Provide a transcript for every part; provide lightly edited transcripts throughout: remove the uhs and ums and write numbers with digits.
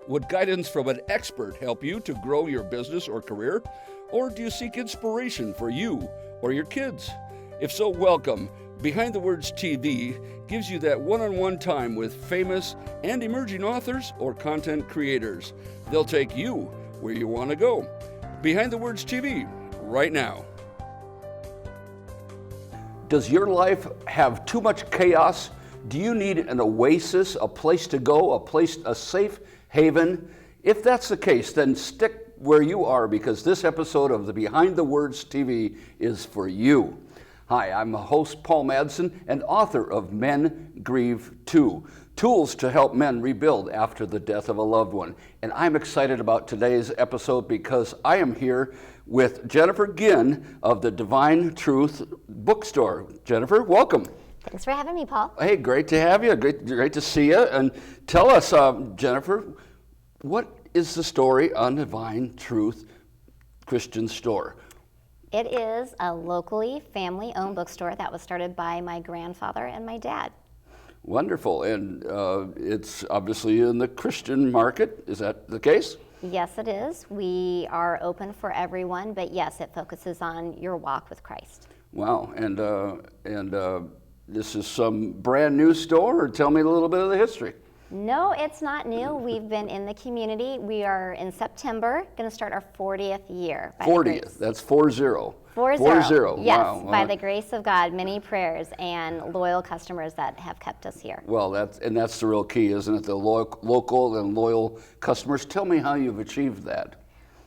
Would guidance from an expert help you to grow your business or career? Or do you seek inspiration for you or your kids? If so, welcome. Behind the Words TV gives you that one-on-one time with famous and emerging authors or content creators. They'll take you where you want to go. Behind the Words TV, right now. Does your life have too much chaos? Do you need an oasis, a place to go, a safe haven? If that's the case, then stick where you are, because this episode of the Behind the Words TV is for you. Hi, I'm host Paul Madsen and author of Men Grieve Too, Tools to Help Men Rebuild After the Death of a Loved One. And I'm excited about today's episode because I am here with Jennifer Ginn of the Divine Truth Bookstore. Jennifer, welcome. Thanks for having me, Paul. Hey, great to have you. Great to see you. And tell us, Jennifer, what is the story on Divine Truth Christian Store? It is a locally family-owned bookstore that was started by my grandfather and my dad. Wonderful. And it's obviously in the Christian market. Is that the case? Yes, it is. We are open for everyone, but yes, it focuses on your walk with Christ. Wow. And this is some brand new store, or tell me a little bit of the history. No, it's not new. We've been in the community. We are in September going to start our 40th year. 40th, that's 40. 40. 40. Yes, wow. By the grace of God, many prayers and loyal customers that have kept us here. Well, that's the real key, isn't it? The local and loyal customers. Tell me how you've achieved that.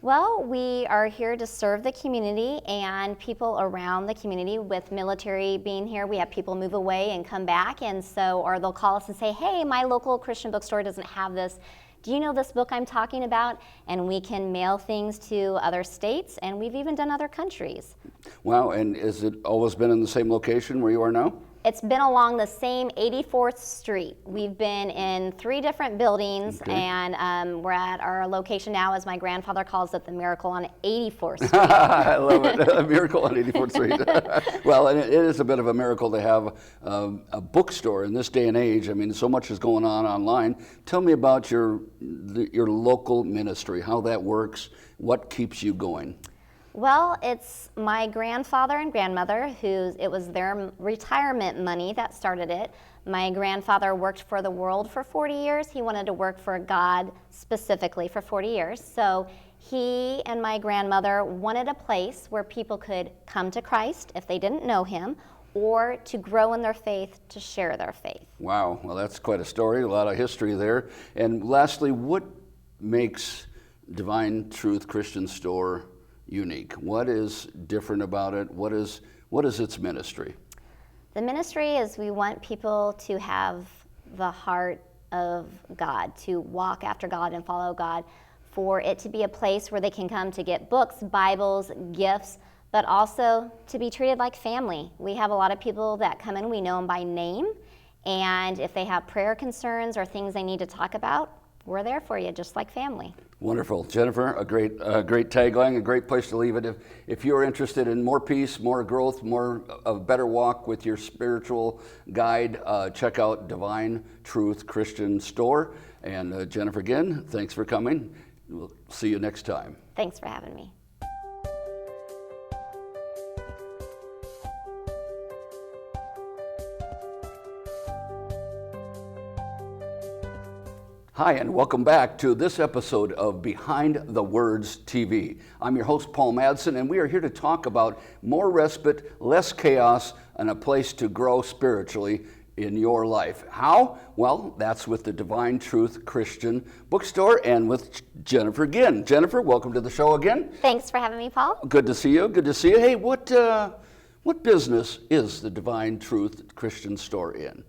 Well, we are here to serve the community and people around the community. With military being here, we have people move away and come back, and so, or they'll call us and say, hey, my local Christian bookstore doesn't have this. Do you know this book I'm talking about? And we can mail things to other states, and we've even done other countries. Wow, and has it always been in the same location where you are now? It's been along the same 84th Street. We've been in 3 different buildings, okay. And we're at our location now, as my grandfather calls it, the Miracle on 84th Street. I love it, a miracle on 84th Street. Well, and it is a bit of a miracle to have a bookstore in this day and age. I mean, so much is going on online. Tell me about your local ministry, how that works, what keeps you going. Well, it's my grandfather and grandmother, it was their retirement money that started it. My grandfather worked for the world for 40 years. He wanted to work for God specifically for 40 years. So he and my grandmother wanted a place where people could come to Christ if they didn't know him, or to grow in their faith, to share their faith. Wow, well, that's quite a story, a lot of history there. And lastly, what makes Divine Truth Christian Store unique? What is different about it? What is its ministry? The ministry is we want people to have the heart of God, to walk after God and follow God, for it to be a place where they can come to get books, Bibles, gifts, but also to be treated like family. We have a lot of people that come in, we know them by name, and if they have prayer concerns or things they need to talk about, we're there for you, just like family. Wonderful. Jennifer, a great tagline, a great place to leave it. If you're interested in more peace, more growth, a better walk with your spiritual guide, check out Divine Truth Christian Store. And Jennifer, again, thanks for coming. We'll see you next time. Thanks for having me. Hi, and welcome back to this episode of Behind the Words TV. I'm your host, Paul Madsen, and we are here to talk about more respite, less chaos, and a place to grow spiritually in your life. How? Well, that's with the Divine Truth Christian Bookstore and with Jennifer Ginn. Jennifer, welcome to the show again. Thanks for having me, Paul. Good to see you. Good to see you. Hey, what business is the Divine Truth Christian Store in?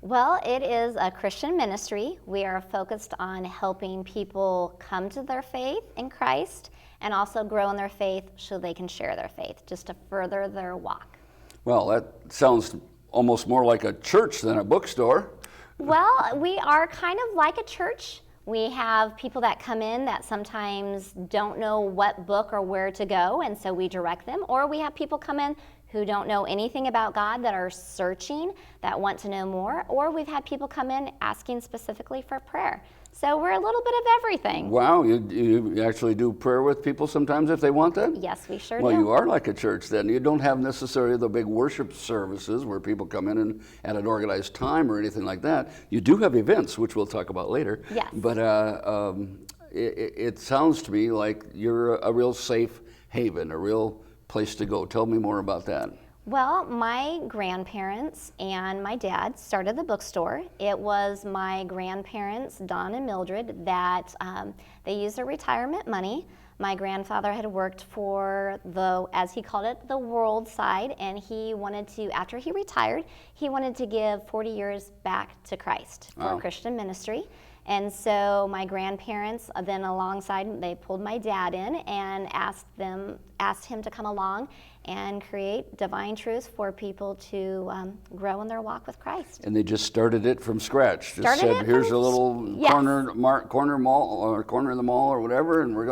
Well, it is a Christian ministry. We are focused on helping people come to their faith in Christ and also grow in their faith so they can share their faith, just to further their walk. Well, that sounds almost more like a church than a bookstore. Well, we are kind of like a church. We have people that come in that sometimes don't know what book or where to go, and so we direct them. Or we have people come in who don't know anything about God, that are searching, that want to know more. Or we've had people come in asking specifically for prayer. So we're a little bit of everything. Wow, you actually do prayer with people sometimes if they want that? Yes, we sure Well, do. you are like a church then. You don't have necessarily the big worship services where people come in and at an organized time or anything like that. You do have events, which we'll talk about later. Yes. But it sounds to me like you're a real safe haven, a real place to go. Tell me more about that. Well, my grandparents and my dad started the bookstore. It was my grandparents, Don and Mildred, that they used their retirement money. My grandfather had worked for as he called it, the world side, and he wanted to, after he retired, he wanted to give 40 years back to Christ for Christian ministry. And so my grandparents then alongside, they pulled my dad in and asked him to come along and create divine truths for people to grow in their walk with Christ. And they just started it from scratch. Just said, here's a little corner mall or corner of the mall or whatever, and we're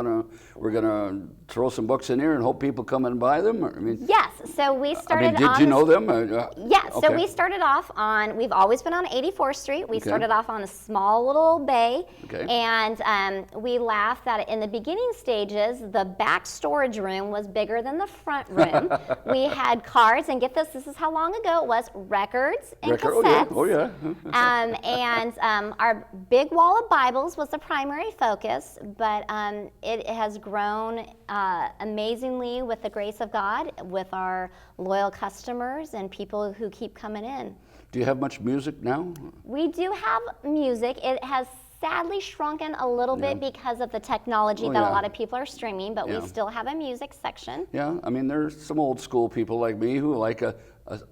gonna throw some books in here and hope people come and buy them. Yes. So we started. Did you know them? Yes. Okay. So we started off on. We've always been on 84th Street. We started off on a small little bay, and we laughed that in the beginning stages, the back storage room was bigger than the front room. We had cars, and get this. This is how long ago it was. Records and cassettes. Oh yeah. And our big wall of Bibles was the primary focus, but it has grown amazingly with the grace of God, with our loyal customers and people who keep coming in. Do you have much music now? We do have music. It has sadly shrunken a little bit because of the technology that a lot of people are streaming, but we still have a music section. Yeah, I mean, there's some old school people like me who like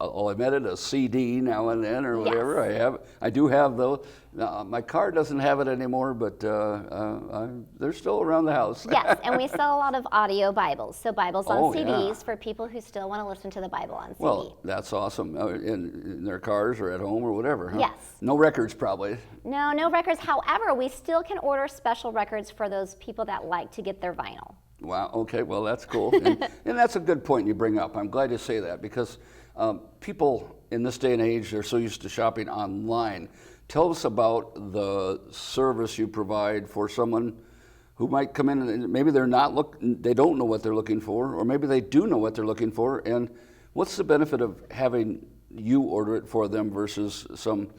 I'll admit it, a CD now and then or whatever. Yes. I do have those. My car doesn't have it anymore, but they're still around the house. Yes, and we sell a lot of audio Bibles, so Bibles on CDs for people who still want to listen to the Bible on CD. Well, that's awesome. In their cars or at home or whatever, huh? Yes. No records probably. No records. However, we still can order special records for those people that like to get their vinyl. Wow, okay, well that's cool. And that's a good point you bring up. I'm glad you say that because people in this day and age, they're so used to shopping online. Tell us about the service you provide for someone who might come in and maybe they don't know what they're looking for, or maybe they do know what they're looking for, and what's the benefit of having you order it for them versus some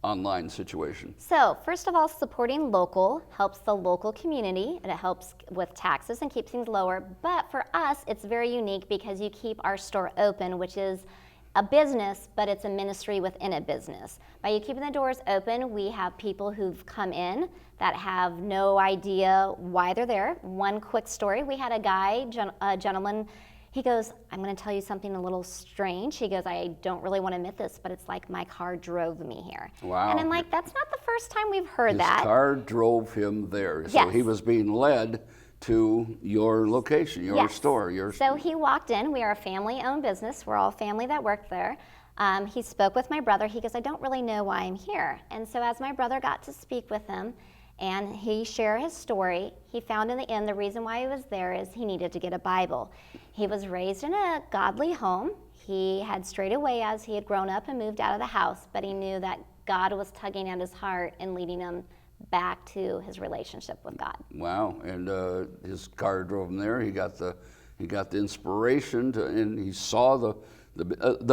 online situation? So, first of all, supporting local helps the local community, and it helps with taxes and keeps things lower. But for us, it's very unique because you keep our store open, which is a business, but it's a ministry within a business. By you keeping the doors open, we have people who've come in that have no idea why they're there. One quick story, we had a gentleman, he goes, I'm gonna tell you something a little strange. He goes, I don't really wanna admit this, but it's like my car drove me here. Wow. And I'm like, that's not the first time we've heard that. His car drove him there. So Yes. he was being led to your location, your store. So he walked in. We are a family-owned business. We're all family that work there. He spoke with my brother. He goes, I don't really know why I'm here. And so as my brother got to speak with him and he shared his story, he found in the end the reason why he was there is he needed to get a Bible. He was raised in a godly home. He had strayed away as he had grown up and moved out of the house, but he knew that God was tugging at his heart and leading him back to his relationship with God. Wow, and his car drove him there. He got the inspiration and he saw the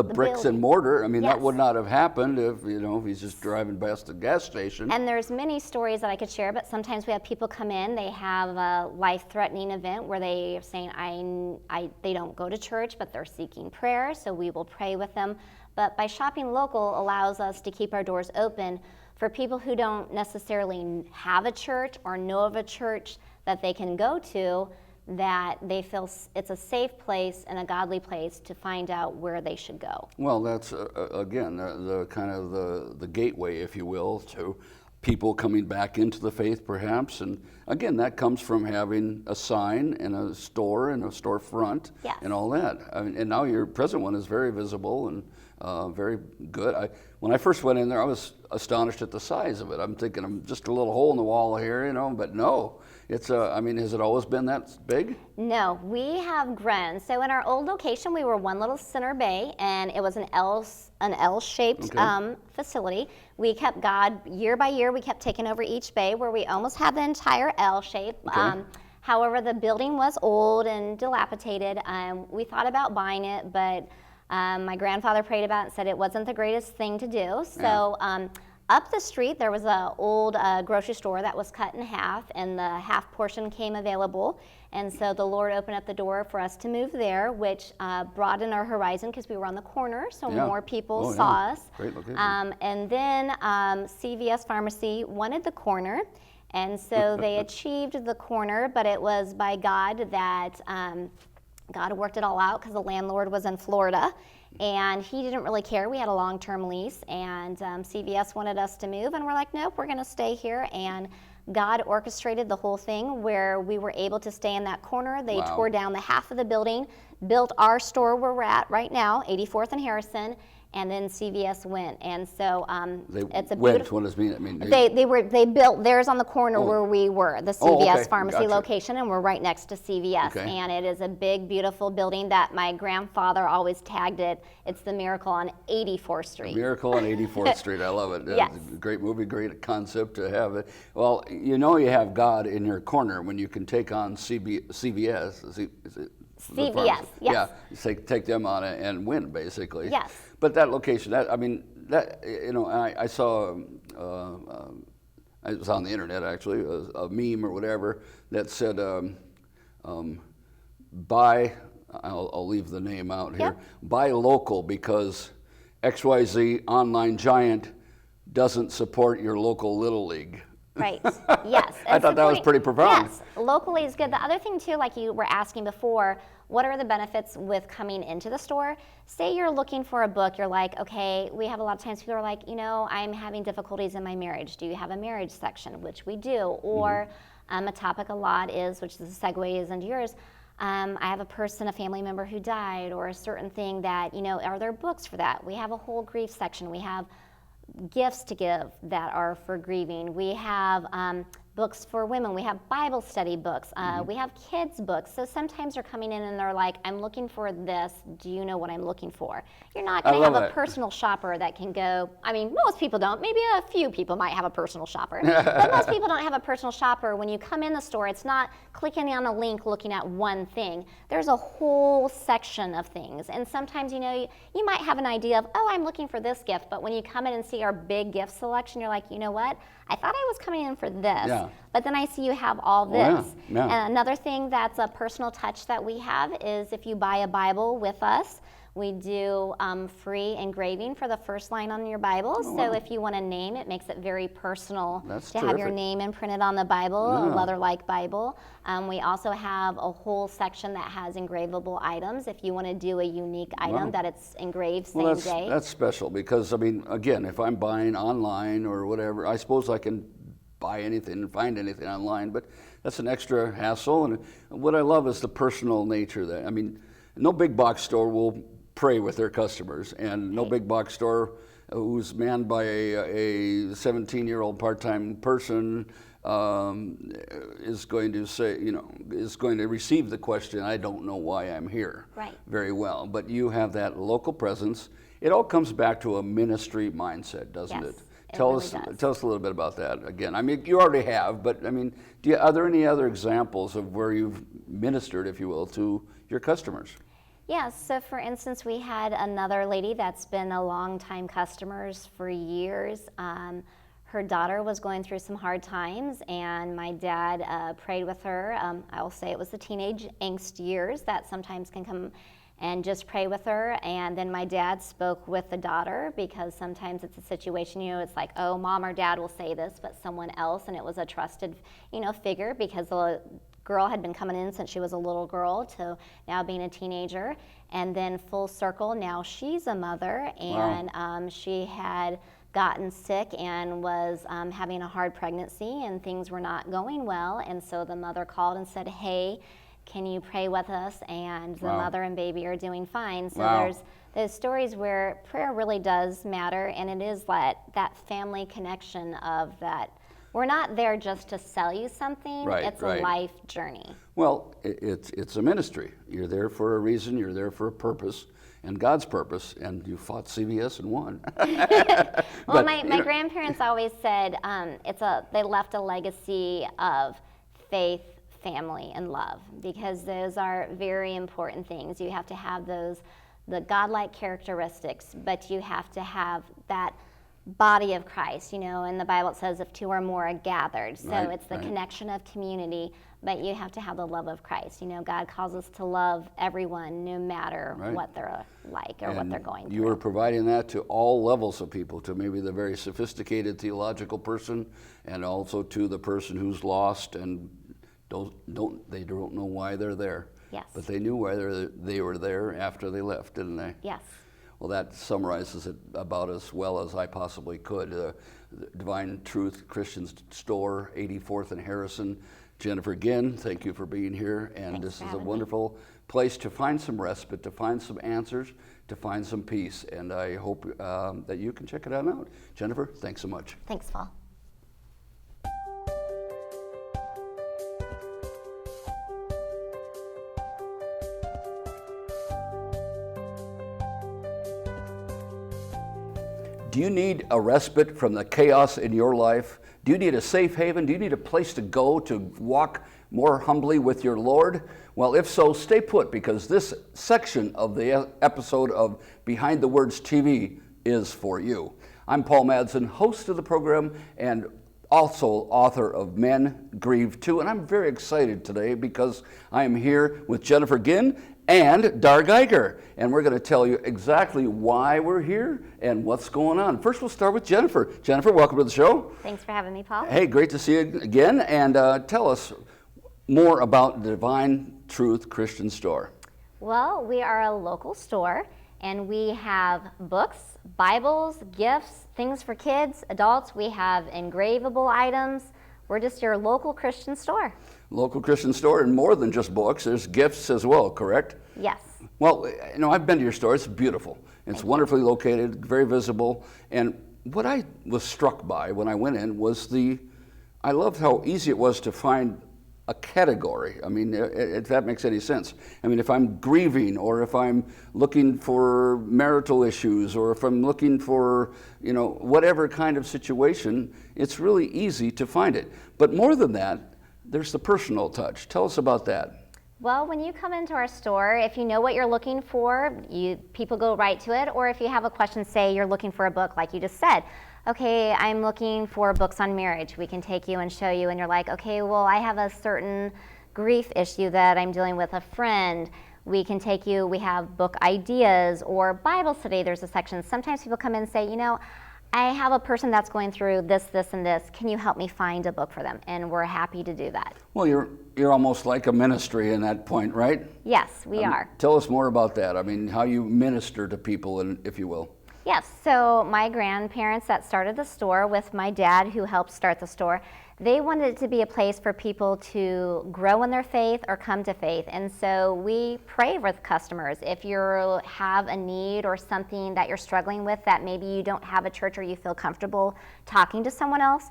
bricks building. and mortar. I mean, that Yes. would not have happened if he's just driving past the gas station. And there's many stories that I could share, but sometimes we have people come in, they have a life-threatening event where they are saying they don't go to church, but they're seeking prayer, so we will pray with them. But by shopping local allows us to keep our doors open for people who don't necessarily have a church or know of a church that they can go to, that they feel it's a safe place and a godly place to find out where they should go. Well, that's again the kind of the gateway, if you will, to people coming back into the faith, perhaps. And again, that comes from having a sign and a store and a storefront Yes. and all that. I mean, and now your present one is very visible and Very good. When I first went in there, I was astonished at the size of it. I'm thinking I'm just a little hole in the wall here, but no. It's I mean, has it always been that big? No, we have grown. So in our old location, we were one little center bay, and it was an L-shaped facility. We kept God year by year. We kept taking over each bay, where we almost had the entire L shape. Okay. However, the building was old and dilapidated. We thought about buying it, but my grandfather prayed about it and said it wasn't the greatest thing to do. So. Up the street, there was an old grocery store that was cut in half, and the half portion came available. And so the Lord opened up the door for us to move there, which broadened our horizon because we were on the corner, so more people saw us. Great location. And then CVS Pharmacy wanted the corner, and so they achieved the corner, but it was by God that God worked it all out because the landlord was in Florida. And he didn't really care. We had a long-term lease, and CVS wanted us to move, and we're like, nope, we're going to stay here. And God orchestrated the whole thing where we were able to stay in that corner. They tore down the half of the building, built our store where we're at right now, 84th and Harrison, and then CVS went. And so it's a beautiful. What does it mean? They built theirs on the corner where we were, the CVS Pharmacy location, and we're right next to CVS. Okay. And it is a big, beautiful building that my grandfather always tagged it. It's the Miracle on 84th Street. Miracle on 84th Street. I love it. Yes. It's a great movie, great concept to have it. Well, you have God in your corner when you can take on CVS. Is it CVS, yes. Yeah, you take them on it and win, basically. Yes. But that location, I saw, it was on the internet actually, a meme or whatever that said, buy, I'll leave the name out here, buy local because XYZ online giant doesn't support your local Little League. Right, yes. I thought that was pretty profound. Yes, locally is good. The other thing too, like you were asking before, what are the benefits with coming into the store? Say you're looking for a book, you're like, okay, we have a lot of times people are like, I'm having difficulties in my marriage. Do you have a marriage section? Which we do. Or a topic a lot is, which the segue is into yours, I have a family member who died, or a certain thing that, are there books for that? We have a whole grief section. We have gifts to give that are for grieving. We have books for women. We have Bible study books. We have kids books. So sometimes they're coming in and they're like, I'm looking for this. Do you know what I'm looking for? You're not going to have a personal shopper that can go, most people don't. Maybe a few people might have a personal shopper. But most people don't have a personal shopper. When you come in the store, it's not clicking on a link looking at one thing. There's a whole section of things. And sometimes, you might have an idea of, I'm looking for this gift. But when you come in and see our big gift selection, you're like, you know what? I thought I was coming in for this, but then I see you have all this. And another thing that's a personal touch that we have is if you buy a Bible with us, we do free engraving for the first line on your Bible. So if you want a name, it makes it very personal have your name imprinted on the Bible, a leather-like Bible. We also have a whole section that has engravable items if you want to do a unique item that it's engraved same day. That's special because, again, if I'm buying online or whatever, I suppose I can buy anything and find anything online, but that's an extra hassle. And what I love is the personal nature that, no big box store will pray with their customers, and no big box store who's manned by a 17-year-old part-time person is going to say, is going to receive the question, I don't know why I'm here, very well. But you have that local presence. It all comes back to a ministry mindset, doesn't it? Tell us a little bit about that again. You already have, but are there any other examples of where you've ministered, if you will, to your customers? Yes, so for instance, we had another lady that's been a long-time customer for years. Her daughter was going through some hard times, and my dad prayed with her. I'll say it was the teenage angst years that sometimes can come, and just pray with her. And then my dad spoke with the daughter, because sometimes it's a situation, it's like, oh, mom or dad will say this, but someone else, and it was a trusted, figure, because the girl had been coming in since she was a little girl to now being a teenager, and then full circle, now she's a mother, and she had gotten sick and was having a hard pregnancy, and things were not going well, and so the mother called and said, hey, can you pray with us? And the Wow. mother and baby are doing fine. So Wow. there's those stories where prayer really does matter, and it is that family connection of that. We're not there just to sell you something. Right, It's right. a life journey. Well, it's a ministry. You're there for a reason. You're there for a purpose, and God's purpose. And you fought CVS and won. Well, But, my you know, grandparents always said they left a legacy of faith, family, and love, because those are very important things. You have to have the godlike characteristics, but you have to have that body of Christ, and the Bible says if two or more are gathered. So Right, it's the right. connection of community, but you have to have the love of Christ. God calls us to love everyone no matter Right. what they're like or what they're going you through. were providing that to all levels of people, to maybe the very sophisticated theological person, and also to the person who's lost and they don't know why they're there. Yes. But they knew why they were there after they left, didn't they? Yes. Well, that summarizes it about as well as I possibly could. The Divine Truth Christian Store, 84th and Harrison. Jennifer Ginn, thank you for being here. And Thanks this for is a having me. wonderful place to find some respite, to find some answers, to find some peace. And I hope that you can check it out. Jennifer, thanks so much. Thanks, Paul. Do you need a respite from the chaos in your life? Do you need a safe haven? Do you need a place to go to walk more humbly with your Lord? Well, if so, stay put, because this section of the episode of Behind the Words TV is for you. I'm Paul Madsen, host of the program and also author of Men Grieve Too, and I'm very excited today because I am here with Jennifer Ginn and Dar Geiger, and we're going to tell you exactly why we're here and what's going on. First, we'll start with Jennifer. Jennifer, welcome to the show. Thanks for having me, Paul. Hey, great to see you again, and tell us more about the Divine Truth Christian Store. Well, we are a local store, and we have books, Bibles, gifts, things for kids, adults. We have engravable items. We're just your local Christian store. Local Christian Store, and more than just books, there's gifts as well, correct? Yes. Well, I've been to your store. It's beautiful. It's wonderfully located, very visible. And what I was struck by when I went in was I loved how easy it was to find a category. I mean, if that makes any sense. I mean, if I'm grieving, or if I'm looking for marital issues, or if I'm looking for, whatever kind of situation, it's really easy to find it. But more than that, there's the personal touch. Tell us about that. Well, when you come into our store, if you know what you're looking for, people go right to it. Or if you have a question, say you're looking for a book, like you just said. Okay, I'm looking for books on marriage. We can take you and show you, and you're like, okay, well, I have a certain grief issue that I'm dealing with a friend. We can take you, we have book ideas or Bible study. There's a section. Sometimes people come in and say, I have a person that's going through this, and this. Can you help me find a book for them? And we're happy to do that. Well, you're almost like a ministry in that point, right? Yes, we are. Tell us more about that. I mean, how you minister to people, if you will. Yes, so my grandparents that started the store with my dad, who helped start the store, they wanted it to be a place for people to grow in their faith or come to faith. And so we pray with customers. If you have a need or something that you're struggling with that maybe you don't have a church or you feel comfortable talking to someone else,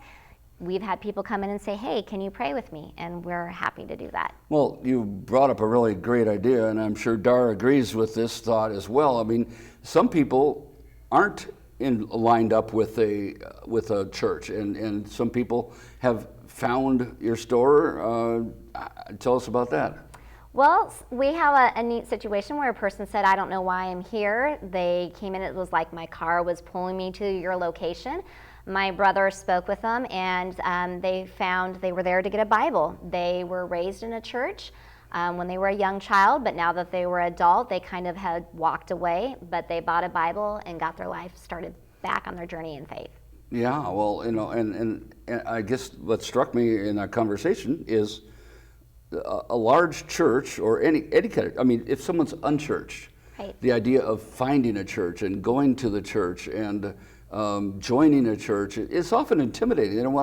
we've had people come in and say, hey, can you pray with me? And we're happy to do that. Well, you brought up a really great idea, and I'm sure Dar agrees with this thought as well. I mean, some people aren't lined up with a church, and some people have found your store. Tell us about that. Well, we have a neat situation where a person said, I don't know why I'm here. They came in, it was like my car was pulling me to your location. My brother spoke with them, and they found they were there to get a Bible. They were raised in a church when they were a young child, but now that they were adult, they kind of had walked away, but they bought a Bible and got their life started back on their journey in faith. Yeah, well, and I guess what struck me in that conversation is a large church, or any kind of, I mean, if someone's unchurched, Right. the idea of finding a church and going to the church and joining a church is often intimidating. I don't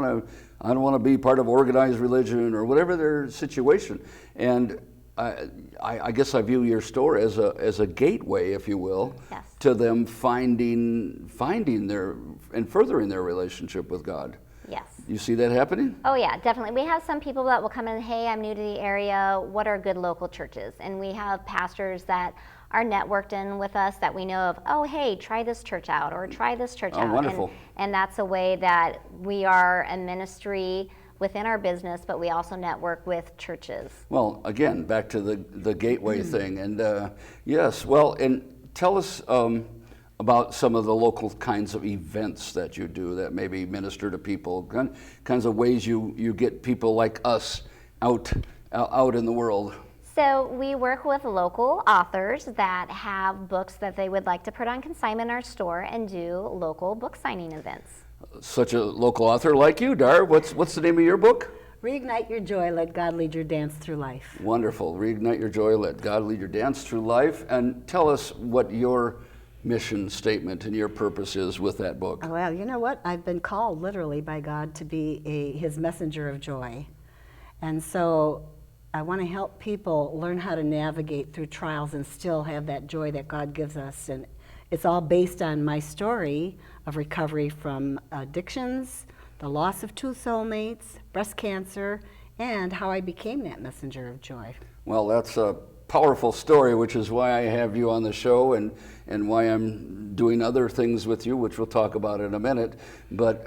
want to be part of organized religion or whatever their situation. And I guess I view your store as a gateway, if you will, Yes. to them finding their and furthering their relationship with God. Yes. You see that happening? Oh yeah, definitely. We have some people that will come in, hey, I'm new to the area, what are good local churches? And we have pastors that are networked in with us that we know of, oh hey, try this church out or try this church out. Wonderful. And that's a way that we are a ministry within our business, but we also network with churches. Well, again, back to the gateway thing. And yes, well, and tell us about some of the local kinds of events that you do that maybe minister to people, kinds of ways you get people like us out in the world. So we work with local authors that have books that they would like to put on consignment in our store and do local book signing events. Such a local author like you, Dar. What's the name of your book? Reignite your joy, let God lead your dance through life. Wonderful. Reignite your joy, let God lead your dance through life. And tell us what your mission statement and your purpose is with that book. Well, you know what? I've been called literally by God to be his messenger of joy. And so I want to help people learn how to navigate through trials and still have that joy that God gives us. And it's all based on my story of recovery from addictions, the loss of 2 soulmates, breast cancer, and how I became that messenger of joy. Well, that's a powerful story, which is why I have you on the show and why I'm doing other things with you, which we'll talk about in a minute. But,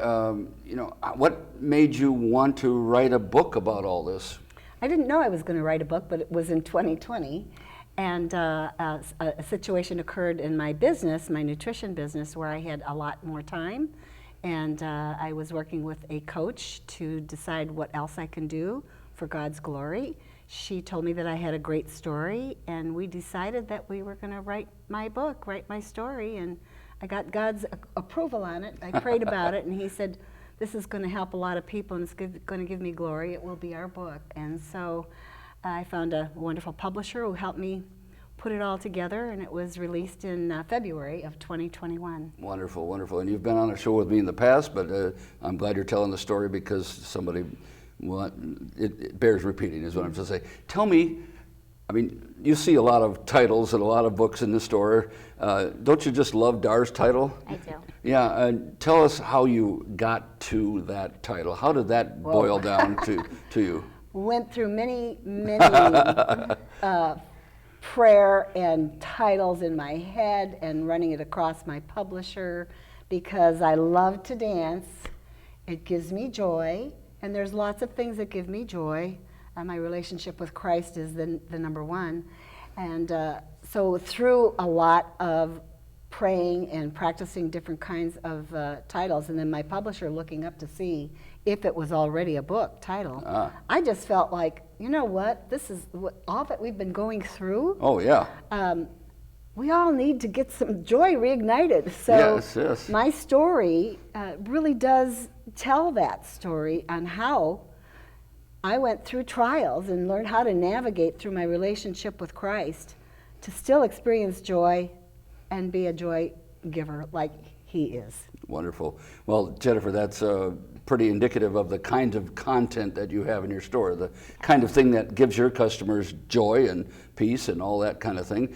what made you want to write a book about all this? I didn't know I was going to write a book, but it was in 2020. And a situation occurred in my business, my nutrition business, where I had a lot more time. And I was working with a coach to decide what else I can do for God's glory. She told me that I had a great story, and we decided that we were going to write my book, write my story. And I got God's approval on it. I prayed about it, and he said, this is going to help a lot of people, and it's going to give me glory. It will be our book. And so I found a wonderful publisher who helped me put it all together, and it was released in February of 2021. Wonderful, wonderful. And you've been on a show with me in the past, but I'm glad you're telling the story because it bears repeating is what I'm trying to say. Tell me, I mean, you see a lot of titles and a lot of books in the store. Don't you just love Dar's title? I do. Yeah, tell us how you got to that title. How did that boil down to you? Went through many prayer and titles in my head and running it across my publisher because I love to dance. It gives me joy, and there's lots of things that give me joy. My relationship with Christ is the number one. And so through a lot of praying and practicing different kinds of titles, and then my publisher looking up to see if it was already a book title, I just felt like, you know what, this is all that we've been going through. Oh, yeah. We all need to get some joy reignited. So yes. my story really does tell that story on how I went through trials and learned how to navigate through my relationship with Christ to still experience joy and be a joy giver like he is. Wonderful. Well, Jennifer, that's pretty indicative of the kind of content that you have in your store, the kind of thing that gives your customers joy and peace and all that kind of thing.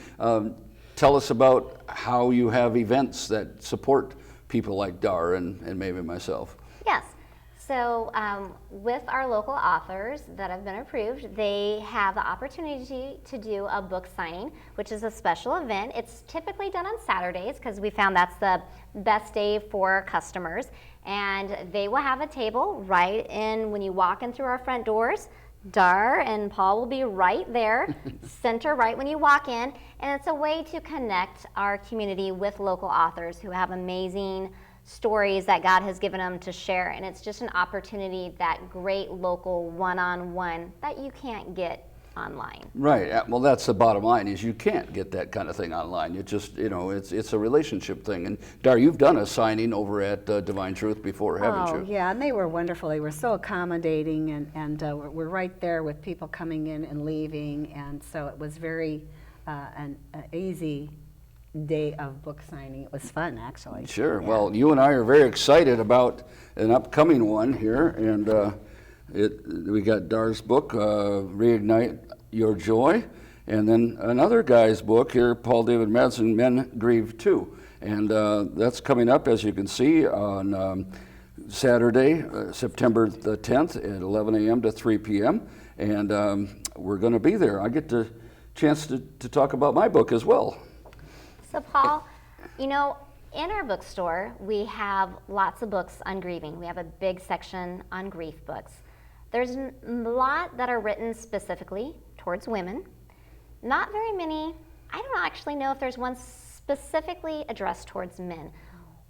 Tell us about how you have events that support people like Dar and maybe myself. Yes. So with our local authors that have been approved, they have the opportunity to do a book signing, which is a special event. It's typically done on Saturdays because we found that's the best day for customers. And they will have a table right in when you walk in through our front doors. Dar and Paul will be right there, center right when you walk in. And it's a way to connect our community with local authors who have amazing stories that God has given them to share, and it's just an opportunity, that great local one-on-one that you can't get online. Right. Well, that's the bottom line, is you can't get that kind of thing online. You just, it's a relationship thing. And Dar, you've done a signing over at Divine Truth before, haven't you? Oh, yeah, and they were wonderful. They were so accommodating, and we're right there with people coming in and leaving, and so it was very an easy day of book signing. It was fun, actually. Sure. Yeah. Well, you and I are very excited about an upcoming one here, and We got Dar's book, Reignite Your Joy, and then another guy's book here, Paul David Madsen, Men Grieve Too. And that's coming up, as you can see, on Saturday, September the 10th at 11 a.m. to 3 p.m. And we're going to be there. I get the chance to talk about my book as well. So Paul, you know, in our bookstore, we have lots of books on grieving. We have a big section on grief books. There's a lot that are written specifically towards women. Not very many. I don't actually know if there's one specifically addressed towards men.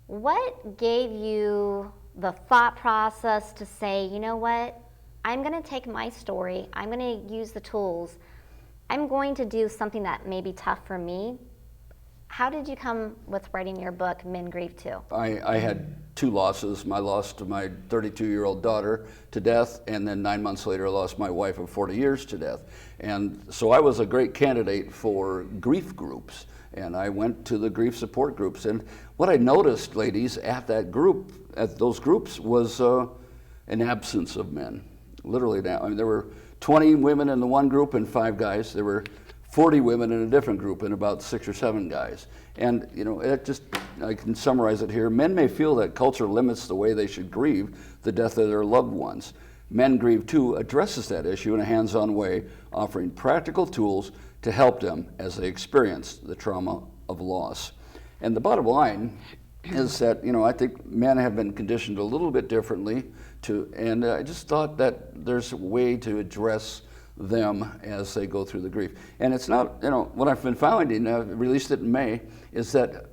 What gave you the thought process to say, you know what, I'm going to take my story, I'm going to use the tools, I'm going to do something that may be tough for me? How did you come with writing your book, Men Grieve Too? I had two losses. I lost my 32-year-old daughter to death, and then 9 months later I lost my wife of 40 years to death. And so I was a great candidate for grief groups, and I went to the grief support groups. And what I noticed, ladies, at those groups was an absence of men. Literally, I mean, there were 20 women in the one group and 5 guys. There were 40 women in a different group and about 6 or 7 guys. And, you know, I can summarize it here. Men may feel that culture limits the way they should grieve the death of their loved ones. Men Grieve Too addresses that issue in a hands-on way, offering practical tools to help them as they experience the trauma of loss. And the bottom line is that, you know, I think men have been conditioned a little bit differently and I just thought that there's a way to address them as they go through the grief. And it's not, you know, what I've been finding, I released it in May, is that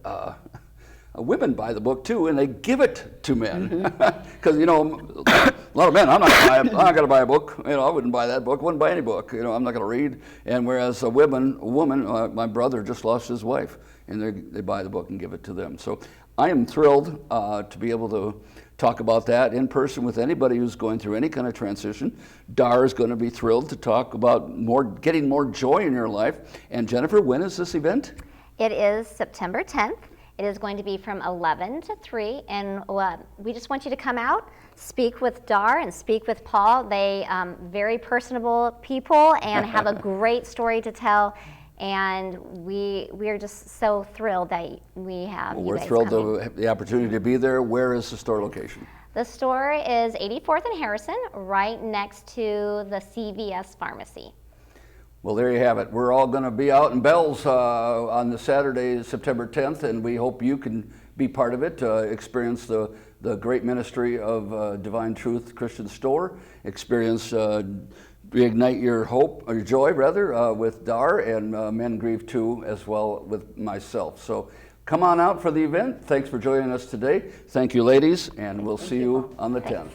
women buy the book too, and they give it to men. Because, you know, a lot of men, I'm not going to buy a book. You know, I wouldn't buy that book, wouldn't buy any book. You know, I'm not going to read. And whereas a woman, my brother just lost his wife, and they buy the book and give it to them. So I am thrilled to be able to talk about that in person with anybody who's going through any kind of transition. Dar is going to be thrilled to talk about getting more joy in your life. And Jennifer, when is this event? It is September 10th. It is going to be from 11 to 3, and we just want you to come out, speak with Dar and speak with Paul. They very personable people and have a great story to tell. And we are just so thrilled that we have you We're guys thrilled coming. to have the opportunity to be there. Where is the store location? The store is 84th and Harrison, right next to the CVS pharmacy. Well, there you have it. We're all going to be out in Bells on the Saturday, September 10th, and we hope you can be part of it, experience the great ministry of Divine Truth Christian Store, experience Reignite Your Hope, or your joy rather, with Dar, and Men Grieve Too as well with myself. So come on out for the event. Thanks for joining us today. Thank you, ladies, and we'll see you on the 10th.